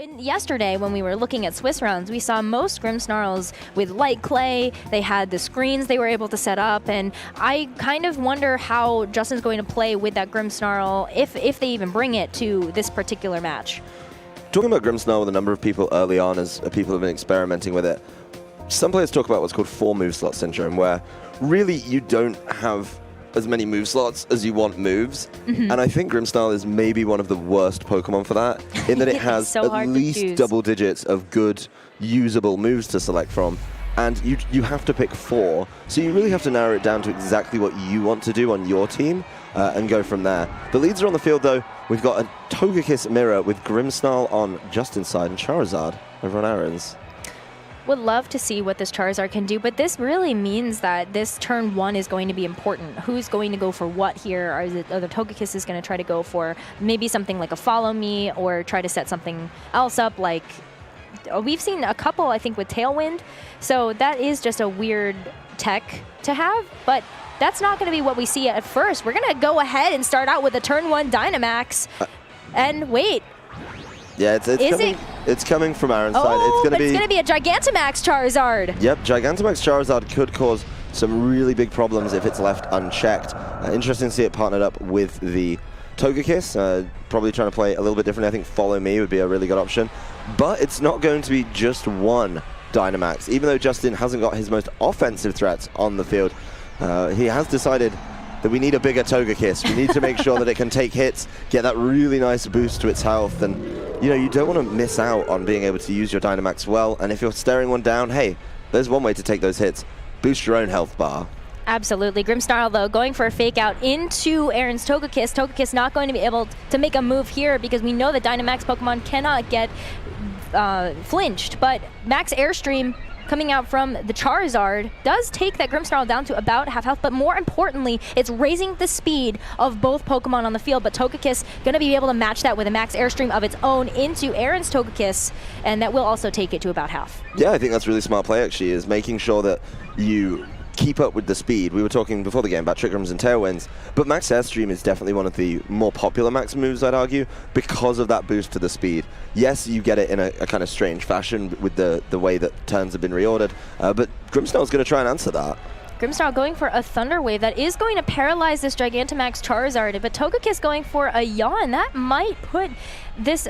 Yesterday, when we were looking at Swiss rounds, we saw most Grimmsnarls with light clay. They had the screens they were able to set up, and I kind of wonder how Justin's going to play with that Grimmsnarl, if they even bring it to this particular match. Talking about Grimmsnarl with a number of people early on as people have been experimenting with it, some players talk about what's called 4 move slot syndrome, where really you don't have as many move slots as you want moves. And I think Grimmsnarl is maybe one of the worst Pokemon for that, in that it has so at least double digits of good, usable moves to select from. And you have to pick 4, so you really have to narrow it down to exactly what you want to do on your team and go from there. The leads are on the field though. We've got a Togekiss mirror with Grimmsnarl on Justin's side and Charizard over on Aaron's. Would love to see what this Charizard can do, but this really means that this turn 1 is going to be important. Who's going to go for what here? Are the Togekiss is going to try to go for maybe something like a Follow Me, or try to set something else up like... We've seen a couple, I think, with Tailwind, so that is just a weird tech to have, but that's not going to be what we see at first. We're going to go ahead and start out with a turn 1 Dynamax, and wait. Yeah, it's coming from Aaron's side. It's going to be a Gigantamax Charizard. Yep, Gigantamax Charizard could cause some really big problems if it's left unchecked. Interesting to see it partnered up with the Togekiss. Probably trying to play a little bit differently. I think Follow Me would be a really good option. But it's not going to be just one Dynamax. Even though Justin hasn't got his most offensive threats on the field, he has decided that we need a bigger Togekiss. We need to make sure that it can take hits, get that really nice boost to its health, and you don't want to miss out on being able to use your Dynamax well. And if you're staring one down, hey, there's one way to take those hits. Boost your own health bar. Absolutely. Grimmsnarl, though, going for a fake out into Aaron's Togekiss. Togekiss not going to be able to make a move here because we know that Dynamax Pokemon cannot get flinched, but Max Airstream coming out from the Charizard does take that Grimmsnarl down to about half health, but more importantly, it's raising the speed of both Pokemon on the field, but Togekiss going to be able to match that with a Max Airstream of its own into Aaron's Togekiss, and that will also take it to about half. Yeah, I think that's really smart play, actually, is making sure that you keep up with the speed. We were talking before the game about Trick Rooms and Tailwinds, but Max Airstream is definitely one of the more popular Max moves, I'd argue, because of that boost to the speed. Yes, you get it in a kind of strange fashion with the way that turns have been reordered, but Grimmsnarl's going to try and answer that. Grimmsnarl going for a Thunder Wave that is going to paralyze this Gigantamax Charizard, but Togekiss going for a Yawn. That might put this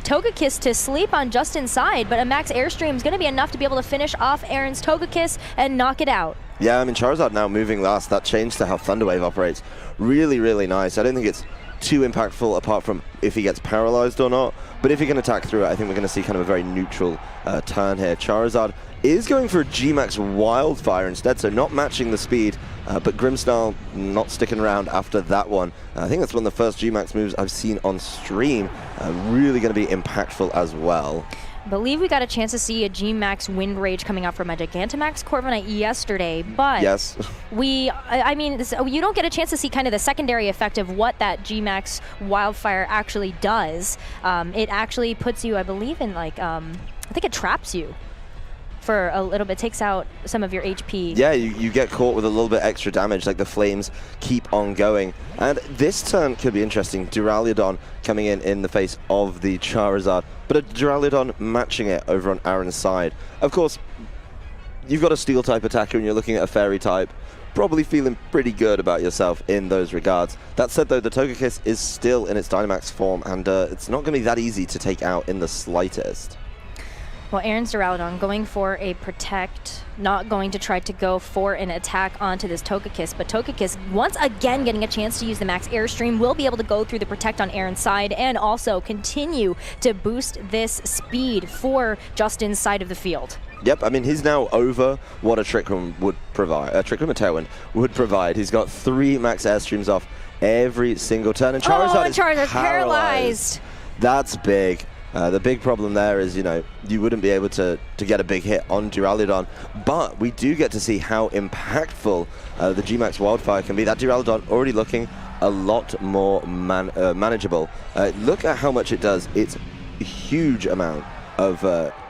Togekiss to sleep on Justin's side, but a Max Airstream is going to be enough to be able to finish off Aaron's Togekiss and knock it out. Yeah, I mean, Charizard now moving last. That change to how Thunder Wave operates, really, really nice. I don't think it's too impactful apart from if he gets paralyzed or not, but if he can attack through it, I think we're going to see kind of a very neutral turn here. Charizard is going for a G-Max Wildfire instead, so not matching the speed, but Grimmsnarl not sticking around after that one. I think that's one of the first G-Max moves I've seen on stream. Really going to be impactful as well. I believe we got a chance to see a G-Max Wind Rage coming out from a Gigantamax Corviknight yesterday, but yes, I mean, you don't get a chance to see kind of the secondary effect of what that G-Max Wildfire actually does. It actually puts you, I believe, in like, I think it traps you for a little bit, takes out some of your HP. Yeah, you get caught with a little bit extra damage, like the flames keep on going. And this turn could be interesting. Duraludon coming in the face of the Charizard, but a Duraludon matching it over on Aaron's side. Of course, you've got a Steel type attacker and you're looking at a Fairy type, probably feeling pretty good about yourself in those regards. That said though, the Togekiss is still in its Dynamax form, and it's not going to be that easy to take out in the slightest. Well, Aaron's Duraludon going for a Protect, not going to try to go for an attack onto this Togekiss, but Togekiss once again getting a chance to use the Max Airstream, will be able to go through the Protect on Aaron's side and also continue to boost this speed for Justin's side of the field. Yep, I mean, he's now over what a Trick Room would provide, a Trick Room and Tailwind would provide. He's got 3 Max Airstreams off every single turn, and Charizard is paralyzed. That's big. The big problem there is, you wouldn't be able to get a big hit on Duraludon, but we do get to see how impactful the G-Max Wildfire can be. That Duraludon already looking a lot more manageable. Look at how much it does. It's a huge amount of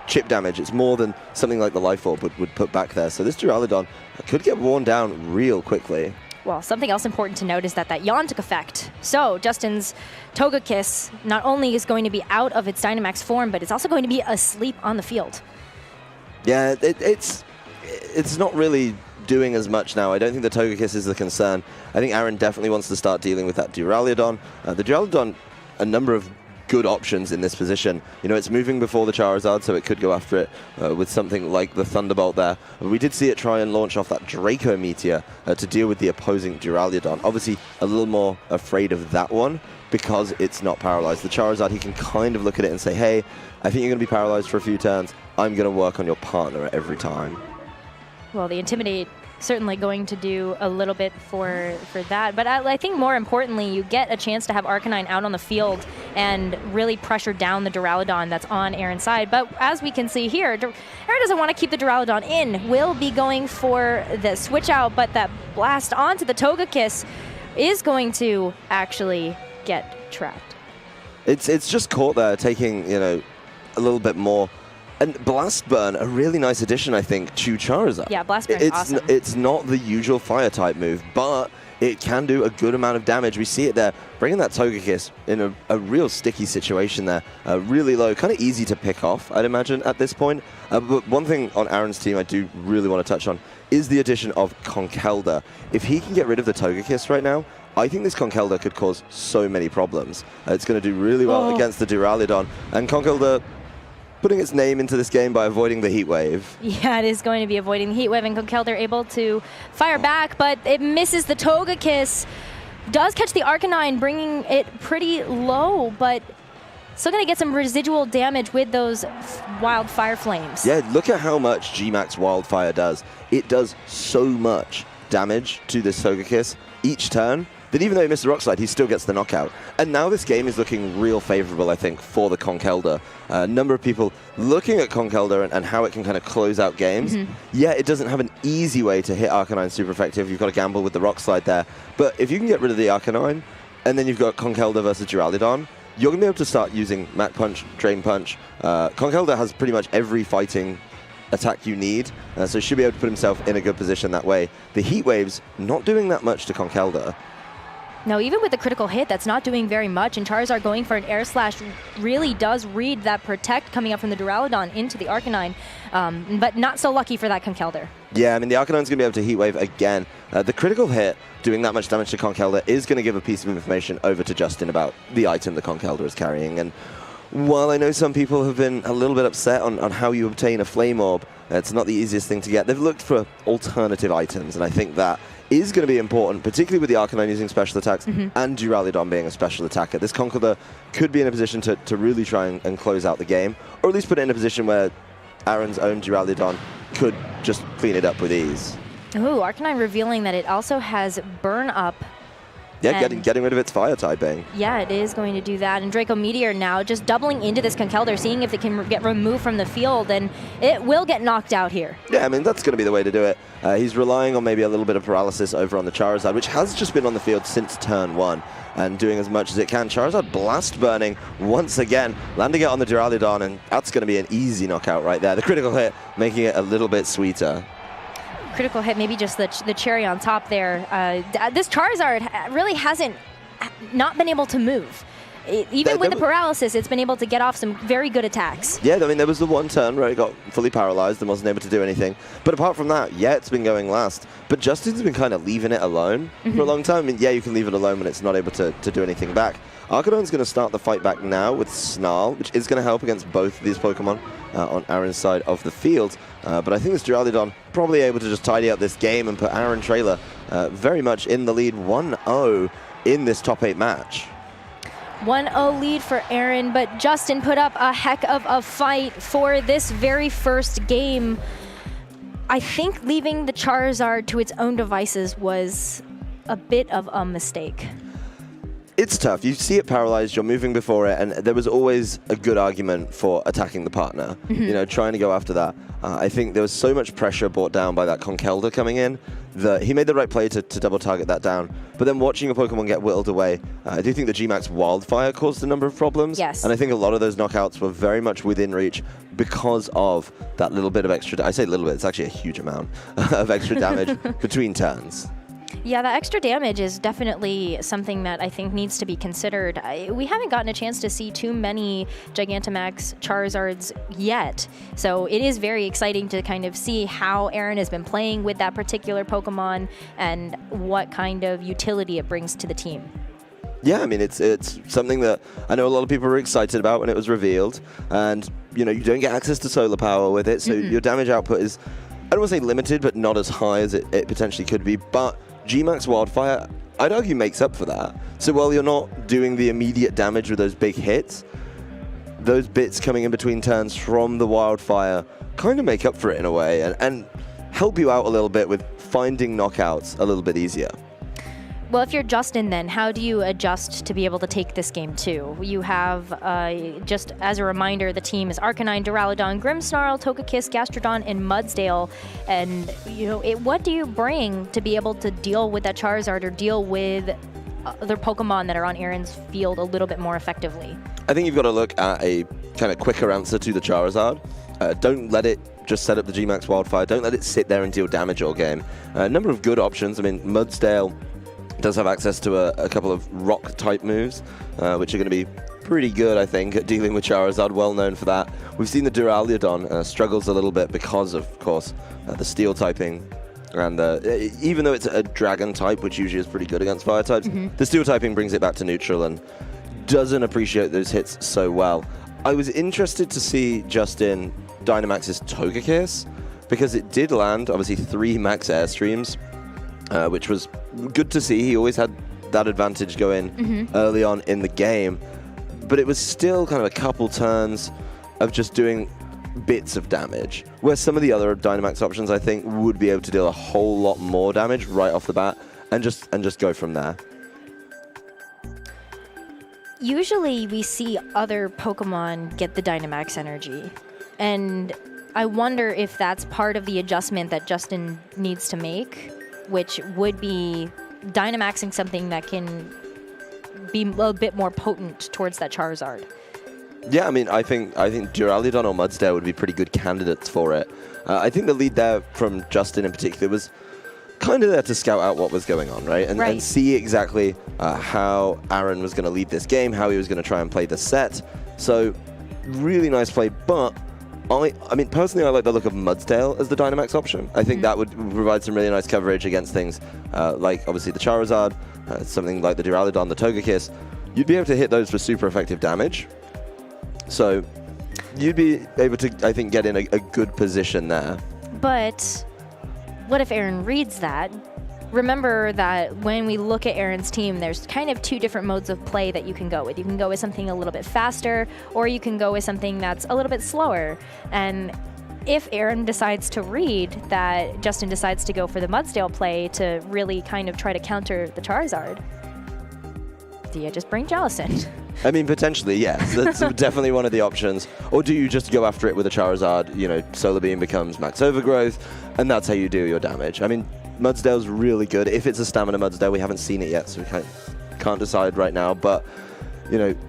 chip damage. It's more than something like the Life Orb would put back there. So this Duraludon could get worn down real quickly. Well, something else important to note is that Yawn took effect. So Justin's Togekiss not only is going to be out of its Dynamax form, but it's also going to be asleep on the field. Yeah, it's not really doing as much now. I don't think the Togekiss is the concern. I think Aaron definitely wants to start dealing with that Duraludon. The Duraludon, a number of good options in this position. You know, it's moving before the Charizard, so it could go after it with something like the Thunderbolt there. We did see it try and launch off that Draco Meteor to deal with the opposing Duraludon. Obviously, a little more afraid of that one because it's not paralyzed. The Charizard, he can kind of look at it and say, hey, I think you're going to be paralyzed for a few turns. I'm going to work on your partner every time. Well, the Intimidate certainly going to do a little bit for that. But I think more importantly, you get a chance to have Arcanine out on the field and really pressure down the Duraludon that's on Aaron's side. But as we can see here, Aaron doesn't want to keep the Duraludon in. Will be going for the switch out, but that blast onto the Togekiss is going to actually get trapped. It's just caught there, taking, you know, a little bit more. And Blast Burn, a really nice addition, I think, to Charizard. Yeah, Blast Burn is awesome. It's not the usual Fire-type move, but it can do a good amount of damage. We see it there, bringing that Togekiss in a real sticky situation there. Really low, kind of easy to pick off, I'd imagine, at this point. But one thing on Aaron's team I do really want to touch on is the addition of Conkeldurr. If he can get rid of the Togekiss right now, I think this Conkeldurr could cause so many problems. It's going to do really well against the Duraludon. And Conkeldurr putting its name into this game by avoiding the Heat Wave. Yeah, it is going to be avoiding the Heat Wave, and Conkeldurr able to fire back, but it misses the Togekiss. Does catch the Arcanine, bringing it pretty low, but still going to get some residual damage with those wild fire flames. Yeah, look at how much G-Max Wildfire does. It does so much damage to this Togekiss each turn that even though he missed the Rock Slide, he still gets the knockout. And now this game is looking real favorable, I think, for the Conkeldurr. A number of people looking at Conkeldurr and how it can kind of close out games. Yeah, it doesn't have an easy way to hit Arcanine super effective. You've got to gamble with the Rock Slide there. But if you can get rid of the Arcanine, and then you've got Conkeldurr versus Duraludon, you're going to be able to start using Mach Punch, Drain Punch. Conkeldurr has pretty much every fighting attack you need, so should be able to put himself in a good position that way. The Heat Wave's not doing that much to Conkeldurr. No, even with the critical hit, that's not doing very much, and Charizard going for an Air Slash really does read that Protect coming up from the Duraludon into the Arcanine, but not so lucky for that Conkeldurr. Yeah, I mean, the Arcanine's going to be able to Heat Wave again. The critical hit doing that much damage to Conkeldurr is going to give a piece of information over to Justin about the item the Conkeldurr is carrying, and while I know some people have been a little bit upset on how you obtain a Flame Orb, it's not the easiest thing to get. They've looked for alternative items, and I think that is going to be important, particularly with the Arcanine using special attacks and Duraludon being a special attacker. This Conkeldurr could be in a position to really try and close out the game, or at least put it in a position where Aaron's own Duraludon could just clean it up with ease. Ooh, Arcanine revealing that it also has Burn Up. Yeah, getting rid of its fire typing. Yeah, it is going to do that. And Draco Meteor now just doubling into this Conkeldurr, seeing if it can get removed from the field, and it will get knocked out here. Yeah, I mean, that's going to be the way to do it. He's relying on maybe a little bit of paralysis over on the Charizard, which has just been on the field since turn 1 and doing as much as it can. Charizard Blast Burning once again, landing it on the Duraludon, and that's going to be an easy knockout right there. The critical hit making it a little bit sweeter. Critical hit, maybe just the cherry on top there. This Charizard really hasn't not been able to move. Even with the paralysis, it's been able to get off some very good attacks. Yeah, I mean, there was the one turn where it got fully paralyzed and wasn't able to do anything. But apart from that, yeah, it's been going last. But Justin's been kind of leaving it alone for a long time. I mean, yeah, you can leave it alone when it's not able to do anything back. Arcanine's going to start the fight back now with Snarl, which is going to help against both of these Pokemon on Aaron's side of the field. But I think this Duraludon probably able to just tidy up this game and put Aaron Traylor very much in the lead 1-0 in this top 8 match. 1-0 lead for Aaron, but Justin put up a heck of a fight for this very first game. I think leaving the Charizard to its own devices was a bit of a mistake. It's tough. You see it paralyzed, you're moving before it, and there was always a good argument for attacking the partner, you know, trying to go after that. I think there was so much pressure brought down by that Conkeldurr coming in that he made the right play to double target that down. But then watching a Pokemon get whittled away, I do think the G-Max Wildfire caused a number of problems. Yes. And I think a lot of those knockouts were very much within reach because of that little bit of extra, I say little bit, it's actually a huge amount of extra damage between turns. Yeah, the extra damage is definitely something that I think needs to be considered. We haven't gotten a chance to see too many Gigantamax Charizards yet, so it is very exciting to kind of see how Aaron has been playing with that particular Pokemon and what kind of utility it brings to the team. Yeah, I mean, it's something that I know a lot of people were excited about when it was revealed, and you don't get access to solar power with it, so your damage output is, I don't want to say limited, but not as high as it potentially could be. But G-Max Wildfire, I'd argue, makes up for that. So while you're not doing the immediate damage with those big hits, those bits coming in between turns from the Wildfire kind of make up for it in a way, and help you out a little bit with finding knockouts a little bit easier. Well, if you're Justin, then how do you adjust to be able to take this game too? You have, just as a reminder, the team is Arcanine, Duraludon, Grimmsnarl, Togekiss, Gastrodon, and Mudsdale. And what do you bring to be able to deal with that Charizard or deal with other Pokemon that are on Aaron's field a little bit more effectively? I think you've got to look at a kind of quicker answer to the Charizard. Don't let it just set up the G-Max Wildfire. Don't let it sit there and deal damage all game. A number of good options. I mean, Mudsdale does have access to a couple of rock-type moves, which are going to be pretty good, I think, at dealing with Charizard, well known for that. We've seen the Duraludon struggles a little bit because, of course, the Steel typing. And even though it's a Dragon type, which usually is pretty good against Fire types, the Steel typing brings it back to neutral and doesn't appreciate those hits so well. I was interested to see Justin Dynamax's Togekiss, because it did land, obviously, 3 max Airstreams, which was good to see. He always had that advantage going early on in the game, but it was still kind of a couple turns of just doing bits of damage, where some of the other Dynamax options, I think, would be able to deal a whole lot more damage right off the bat and just go from there. Usually we see other Pokemon get the Dynamax energy, and I wonder if that's part of the adjustment that Justin needs to make, which would be Dynamaxing something that can be a bit more potent towards that Charizard. Yeah, I mean, I think Duraludon or Mudsdale would be pretty good candidates for it. I think the lead there from Justin in particular was kind of there to scout out what was going on, right? And see exactly how Aaron was going to lead this game, how he was going to try and play the set. So, really nice play, but I mean, personally, I like the look of Mudsdale as the Dynamax option. I think that would provide some really nice coverage against things like, obviously, the Charizard, something like the Duraludon, the Togekiss. You'd be able to hit those for super effective damage. So you'd be able to, I think, get in a good position there. But what if Aaron reads that? Remember that when we look at Aaron's team, there's kind of 2 different modes of play that you can go with. You can go with something a little bit faster, or you can go with something that's a little bit slower. And if Aaron decides to read that Justin decides to go for the Mudsdale play to really kind of try to counter the Charizard, do you just bring Jellison? I mean, potentially, yes. That's definitely one of the options. Or do you just go after it with a Charizard, Solar Beam becomes Max Overgrowth, and that's how you do your damage. I mean, Mudsdale's really good. If it's a Stamina Mudsdale, we haven't seen it yet, so we can't decide right now. But,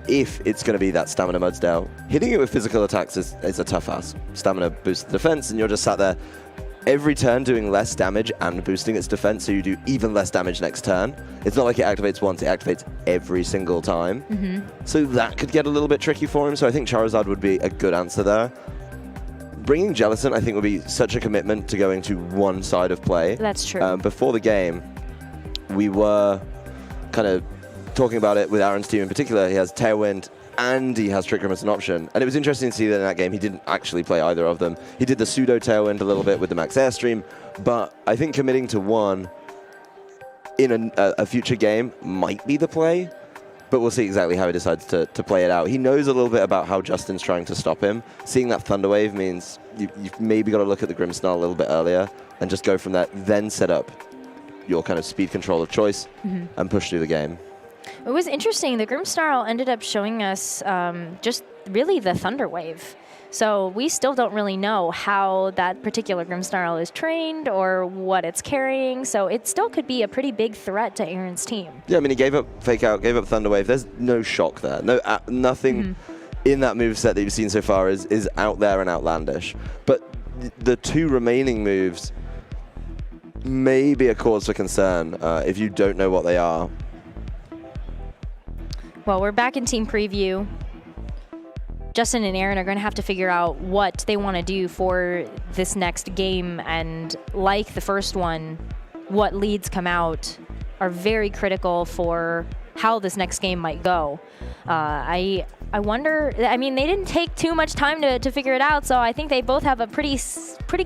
if it's going to be that Stamina Mudsdale, hitting it with physical attacks is a tough ask. Stamina boosts the defense, and you're just sat there every turn doing less damage and boosting its defense, so you do even less damage next turn. It's not like it activates once, it activates every single time. So that could get a little bit tricky for him, so I think Charizard would be a good answer there. Bringing Jellison, I think, would be such a commitment to going to one side of play. That's true. Before the game, we were kind of talking about it with Aaron's team in particular. He has Tailwind and he has Trick Room as an option. And it was interesting to see that in that game he didn't actually play either of them. He did the pseudo Tailwind a little bit with the Max Airstream, but I think committing to one in a future game might be the play, but we'll see exactly how he decides to play it out. He knows a little bit about how Justin's trying to stop him. Seeing that Thunder Wave means you've maybe got to look at the Grimmsnarl a little bit earlier and just go from that, then set up your kind of speed control of choice and push through the game. It was interesting. The Grimmsnarl ended up showing us just really the Thunder Wave. So we still don't really know how that particular Grimmsnarl is trained or what it's carrying. So it still could be a pretty big threat to Aaron's team. Yeah, I mean, he gave up Fake Out, gave up Thunder Wave. There's no shock there. Nothing in that moveset that you've seen so far is out there and outlandish. But the 2 remaining moves, may be a cause for concern if you don't know what they are. Well, we're back in team preview. Justin and Aaron are going to have to figure out what they want to do for this next game, and like the first one, what leads come out are very critical for how this next game might go. I wonder, I mean, they didn't take too much time to figure it out, so I think they both have a pretty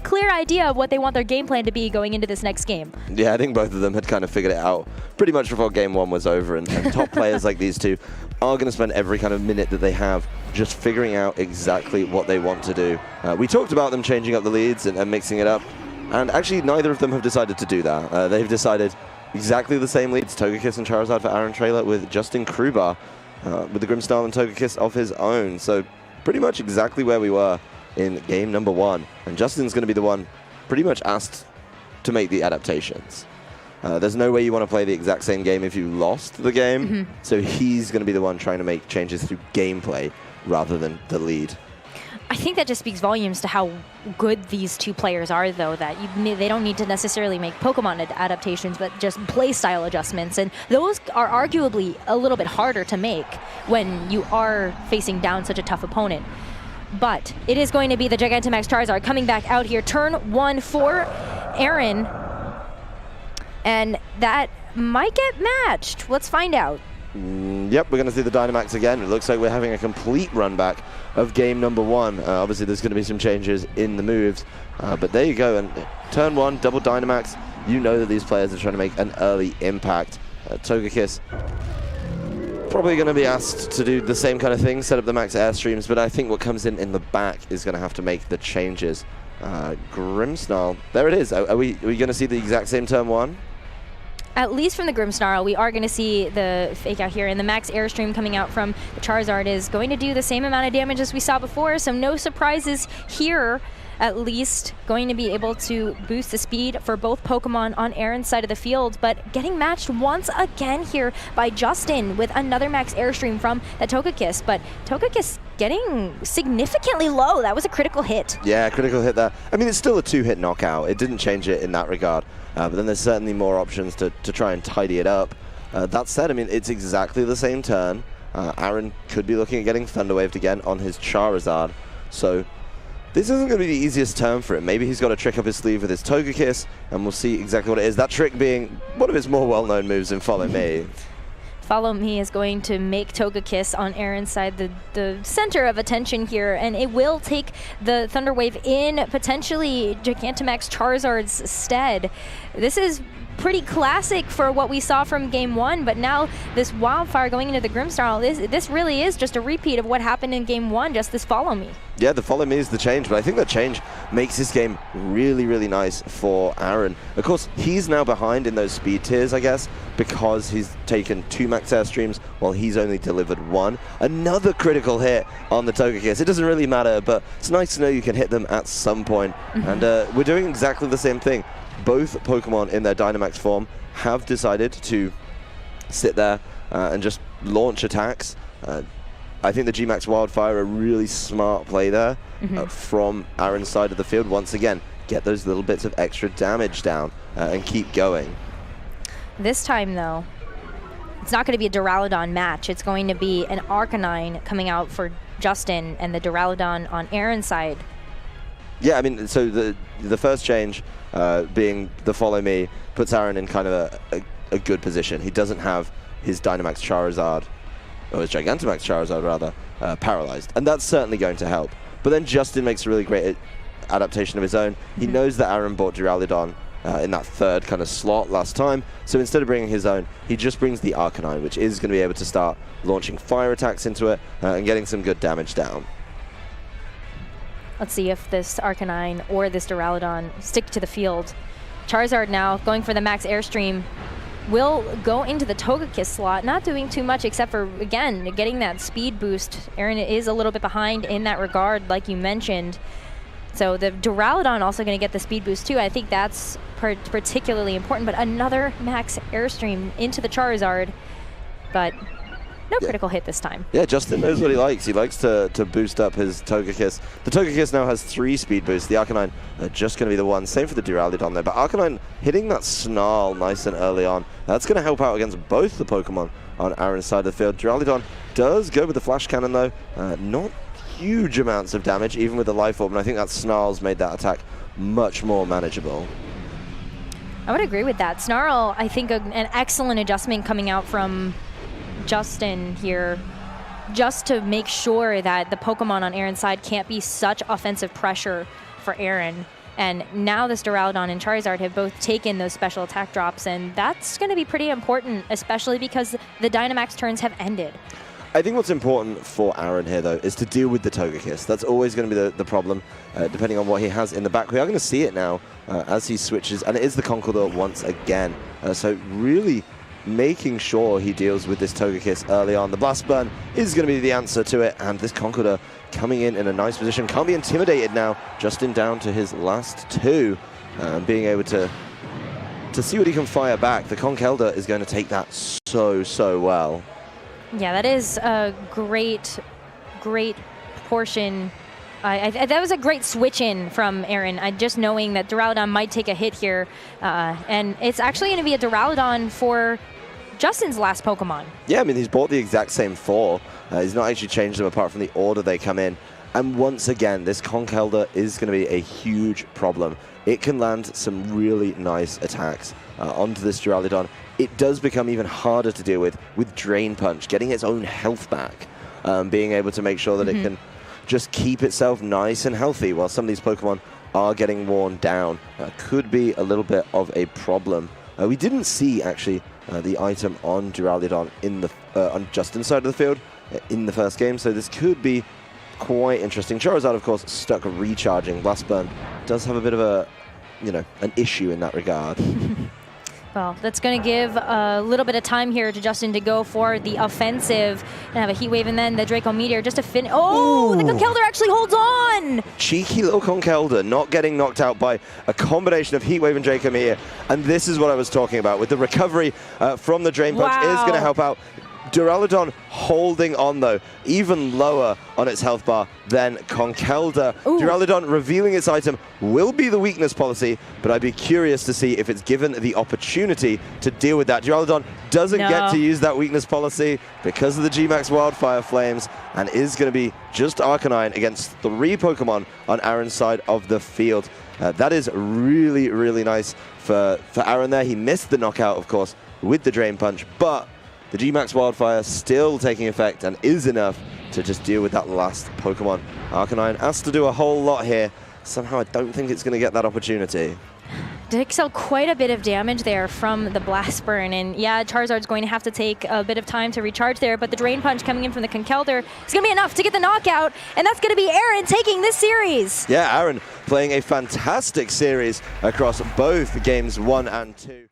clear idea of what they want their game plan to be going into this next game. Yeah, I think both of them had kind of figured it out pretty much before game one was over, and top players like these two are going to spend every kind of minute that they have just figuring out exactly what they want to do. We talked about them changing up the leads and mixing it up, and actually neither of them have decided to do that. They've decided exactly the same leads, Togekiss and Charizard for Aaron Traylor, with Justin Crubaugh with the Grimmsnarl and Togekiss of his own. So pretty much exactly where we were in game number one. And Justin's going to be the one pretty much asked to make the adaptations. There's no way you want to play the exact same game if you lost the game. So he's going to be the one trying to make changes through gameplay rather than the lead. I think that just speaks volumes to how good these two players are, though, that they don't need to necessarily make Pokemon adaptations, but just play style adjustments. And those are arguably a little bit harder to make when you are facing down such a tough opponent. But it is going to be the Gigantamax Charizard coming back out here. Turn one for Aaron. And that might get matched. Let's find out. Yep, we're going to see the Dynamax again. It looks like we're having a complete run back of game number one. Obviously, there's going to be some changes in the moves. But there you go. And turn one, double Dynamax. You know that these players are trying to make an early impact. Togekiss probably going to be asked to do the same kind of thing, set up the max airstreams. But I think what comes in the back is going to have to make the changes. Grimmsnarl, there it is. Are we going to see the exact same turn one? At least from the Grimmsnarl, we are going to see the fake out here, and the max airstream coming out from the Charizard is going to do the same amount of damage as we saw before, so no surprises here. At least going to be able to boost the speed for both Pokemon on Aaron's side of the field, but getting matched once again here by Justin with another max airstream from the Togekiss, but Togekiss getting significantly low. That was a critical hit. Yeah, critical hit there. I mean, it's still a two-hit knockout. It didn't change it in that regard, but then there's certainly more options to try and tidy it up. That said, I mean, it's exactly the same turn. Aaron could be looking at getting Thunder Waved again on his Charizard, so this isn't going to be the easiest turn for him. Maybe he's got a trick up his sleeve with his Togekiss, and we'll see exactly what it is. That trick being one of his more well-known moves in Follow Me. Follow Me is going to make Togekiss on Aaron's side the center of attention here, and it will take the Thunder Wave in potentially Gigantamax Charizard's stead. This is pretty classic for what we saw from game one, but now this Wildfire going into the Grimmsnarl, this really is just a repeat of what happened in game one, just this Follow Me. Yeah, the Follow Me is the change, but I think that change makes this game really, really nice for Aaron. Of course, he's now behind in those speed tiers, I guess, because he's taken 2 max airstreams while he's only delivered 1. Another critical hit on the Togekiss. It doesn't really matter, but it's nice to know you can hit them at some point. And we're doing exactly the same thing. Both Pokemon in their Dynamax form have decided to sit there and just launch attacks. I think the G-Max Wildfire, a really smart play there from Aaron's side of the field. Once again, get those little bits of extra damage down and keep going. This time, though, it's not going to be a Duraludon match. It's going to be an Arcanine coming out for Justin and the Duraludon on Aaron's side. Yeah, I mean, so the first change being the Follow Me puts Aaron in kind of a good position. He doesn't have his Dynamax Charizard, or his Gigantamax Charizard rather, paralyzed, and that's certainly going to help. But then Justin makes a really great adaptation of his own. He knows that Aaron bought Duraludon in that third kind of slot last time, so instead of bringing his own, he just brings the Arcanine, which is going to be able to start launching fire attacks into it and getting some good damage down. Let's see if this Arcanine or this Duraludon stick to the field. Charizard now going for the max airstream will go into the Togekiss slot, not doing too much except for, again, getting that speed boost. Aaron is a little bit behind in that regard, like you mentioned. So the Duraludon also going to get the speed boost too. I think that's particularly important, but another max airstream into the Charizard. But No critical hit this time. Yeah, Justin knows what he likes. He likes to boost up his Togekiss. The Togekiss now has 3 speed boosts. The Arcanine just going to be the one. Same for the Duraludon there. But Arcanine hitting that Snarl nice and early on. That's going to help out against both the Pokemon on Aaron's side of the field. Duraludon does go with the Flash Cannon though. Not huge amounts of damage, even with the Life Orb. And I think that Snarl's made that attack much more manageable. I would agree with that. Snarl, I think an excellent adjustment coming out from Justin here, just to make sure that the Pokemon on Aaron's side can't be such offensive pressure for Aaron. And now this Duraludon and Charizard have both taken those special attack drops, and that's going to be pretty important, especially because the Dynamax turns have ended. I think what's important for Aaron here, though, is to deal with the Togekiss. That's always going to be the problem, depending on what he has in the back. We are going to see it now as he switches, and it is the Conkeldurr once again. So really making sure he deals with this Togekiss early on. The Blast Burn is going to be the answer to it, and this Conkeldurr coming in a nice position. Can't be intimidated now. Justin down to his last 2, being able to see what he can fire back. The Conkeldurr is going to take that so well. Yeah, that is a great portion. That was a great switch in from Aaron. Just knowing that Duraludon might take a hit here, and it's actually going to be a Duraludon for Justin's last Pokemon. Yeah, I mean, he's bought the exact same 4. He's not actually changed them apart from the order they come in. And once again, this Conkeldurr is going to be a huge problem. It can land some really nice attacks onto this Duraludon. It does become even harder to deal with Drain Punch, getting its own health back, being able to make sure that it can just keep itself nice and healthy while some of these Pokemon are getting worn down. Could be a little bit of a problem. We didn't see, actually, the item on Duraludon on Justin's side of the field in the first game, so this could be quite interesting. Charizard, of course, stuck recharging. Blast Burn does have a bit of a, an issue in that regard. Well, that's going to give a little bit of time here to Justin to go for the offensive and have a Heat Wave, and then the Draco Meteor just to finish. Oh, the Conkeldurr actually holds on! Cheeky little Conkeldurr not getting knocked out by a combination of Heat Wave and Draco Meteor. And this is what I was talking about with the recovery from the Drain Punch is going to help out. Duraludon holding on, though, even lower on its health bar than Conkeldurr. Duraludon revealing its item will be the weakness policy, but I'd be curious to see if it's given the opportunity to deal with that. Duraludon doesn't get to use that weakness policy because of the G-Max Wildfire Flames, and is going to be just Arcanine against 3 Pokemon on Aaron's side of the field. That is really nice for Aaron there. He missed the knockout, of course, with the Drain Punch, but the G-Max Wildfire still taking effect and is enough to just deal with that last Pokemon. Arcanine has to do a whole lot here. Somehow I don't think it's going to get that opportunity. Takes out quite a bit of damage there from the Blast Burn, and yeah, Charizard's going to have to take a bit of time to recharge there, but the Drain Punch coming in from the Conkeldurr is going to be enough to get the knockout, and that's going to be Aaron taking this series. Yeah, Aaron playing a fantastic series across both games 1 and 2.